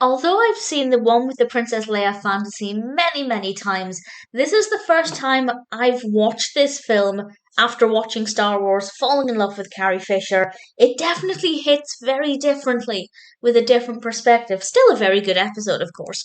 Although I've seen the one with the Princess Leia fantasy many, many times, this is the first time I've watched this film after watching Star Wars, falling in love with Carrie Fisher. It definitely hits very differently with a different perspective. Still a very good episode, of course.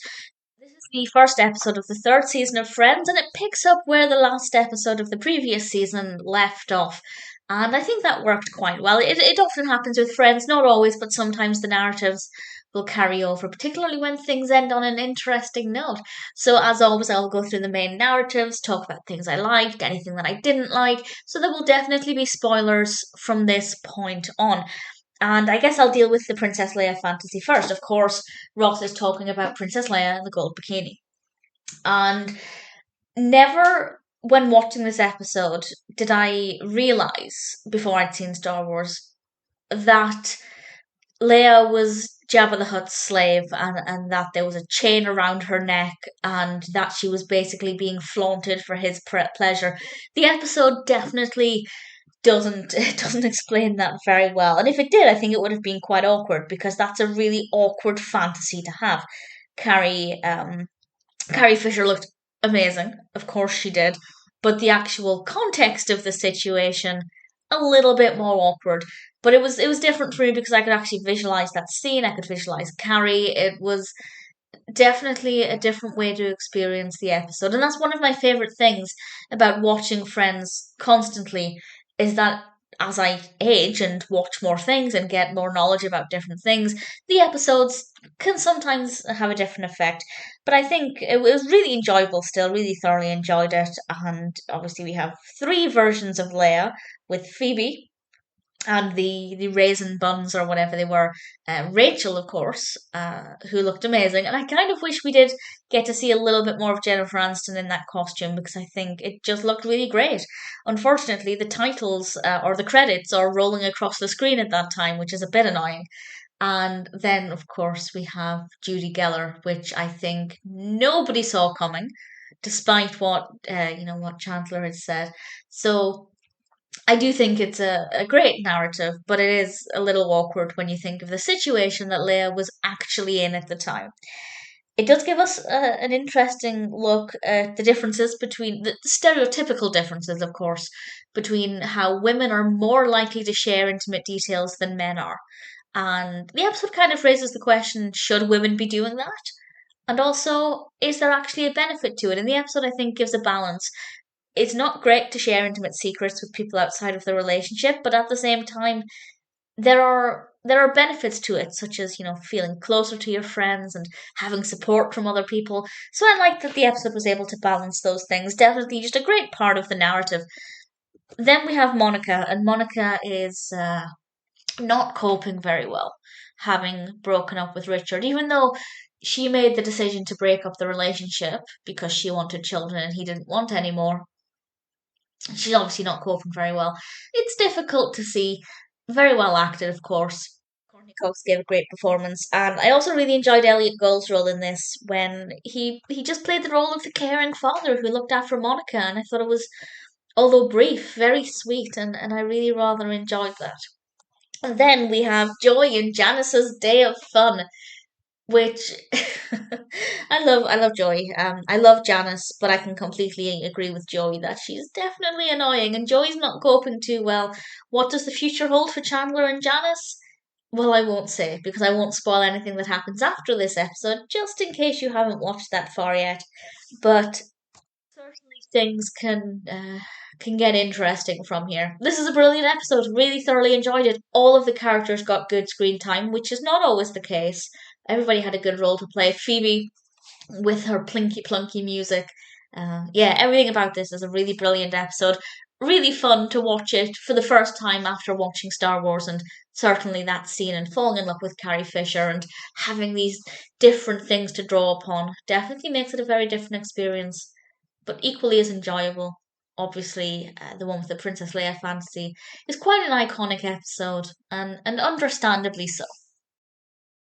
This is the first episode of the third season of Friends, and it picks up where the last episode of the previous season left off. And I think that worked quite well. It often happens with Friends, not always, but sometimes the narratives will carry over, particularly when things end on an interesting note. So, as always, I'll go through the main narratives, talk about things I liked, anything that I didn't like. So, there will definitely be spoilers from this point on. And I guess I'll deal with the Princess Leia fantasy first. Of course, Ross is talking about Princess Leia in the gold bikini. And never, when watching this episode, did I realize, before I'd seen Star Wars, that Leia was Jabba the Hutt's slave, and that there was a chain around her neck and that she was basically being flaunted for his pleasure. The episode definitely doesn't explain that very well. And if it did, I think it would have been quite awkward because that's a really awkward fantasy to have. Carrie Carrie Fisher looked amazing, of course she did, but the actual context of the situation a little bit more awkward. But it was different for me because I could actually visualize that scene. I could visualize Carrie. It was definitely a different way to experience the episode, and that's one of my favorite things about watching Friends constantly is that as I age and watch more things and get more knowledge about different things, the episodes can sometimes have a different effect. But I think it was really enjoyable still, really thoroughly enjoyed it. And obviously, we have three versions of Leia with Phoebe and the raisin buns or whatever they were. Rachel, of course, who looked amazing, and I kind of wish we did get to see a little bit more of Jennifer Aniston in that costume because I think it just looked really great. Unfortunately, the titles or the credits are rolling across the screen at that time, which is a bit annoying. And then, of course, we have Judy Geller, which I think nobody saw coming, despite what what Chandler had said. So I do think it's a great narrative, but it is a little awkward when you think of the situation that Leia was actually in at the time. It does give us an interesting look at the differences between the stereotypical differences, of course, between how women are more likely to share intimate details than men are. And the episode kind of raises the question, should women be doing that? And also, is there actually a benefit to it? And the episode, I think, gives a balance. It's not great to share intimate secrets with people outside of the relationship, but at the same time, there are benefits to it, such as feeling closer to your friends and having support from other people. So I like that the episode was able to balance those things. Definitely, just a great part of the narrative. Then we have Monica, and Monica is not coping very well, having broken up with Richard, even though she made the decision to break up the relationship because she wanted children and he didn't want any more. She's obviously not coping very well. It's difficult to see. Very well acted, of course. Courtney Cox gave a great performance, and I also really enjoyed Elliott Gould's role in this when he just played the role of the caring father who looked after Monica, and I thought it was, although brief, very sweet, and I really rather enjoyed that. And then we have Joy and Janice's Day of Fun, which I love Joy. I love Janice, but I can completely agree with Joy that she's definitely annoying, and Joy's not coping too well. What does the future hold for Chandler and Janice? Well, I won't say because I won't spoil anything that happens after this episode, just in case you haven't watched that far yet. But certainly things can get interesting from here. This is a brilliant episode. Really thoroughly enjoyed it. All of the characters got good screen time, which is not always the case. Everybody had a good role to play. Phoebe with her plinky plunky music. Yeah, everything about this is a really brilliant episode. Really fun to watch it for the first time after watching Star Wars, and certainly that scene and falling in love with Carrie Fisher and having these different things to draw upon definitely makes it a very different experience, but equally as enjoyable. Obviously, the one with the Princess Leia fantasy is quite an iconic episode, and understandably so.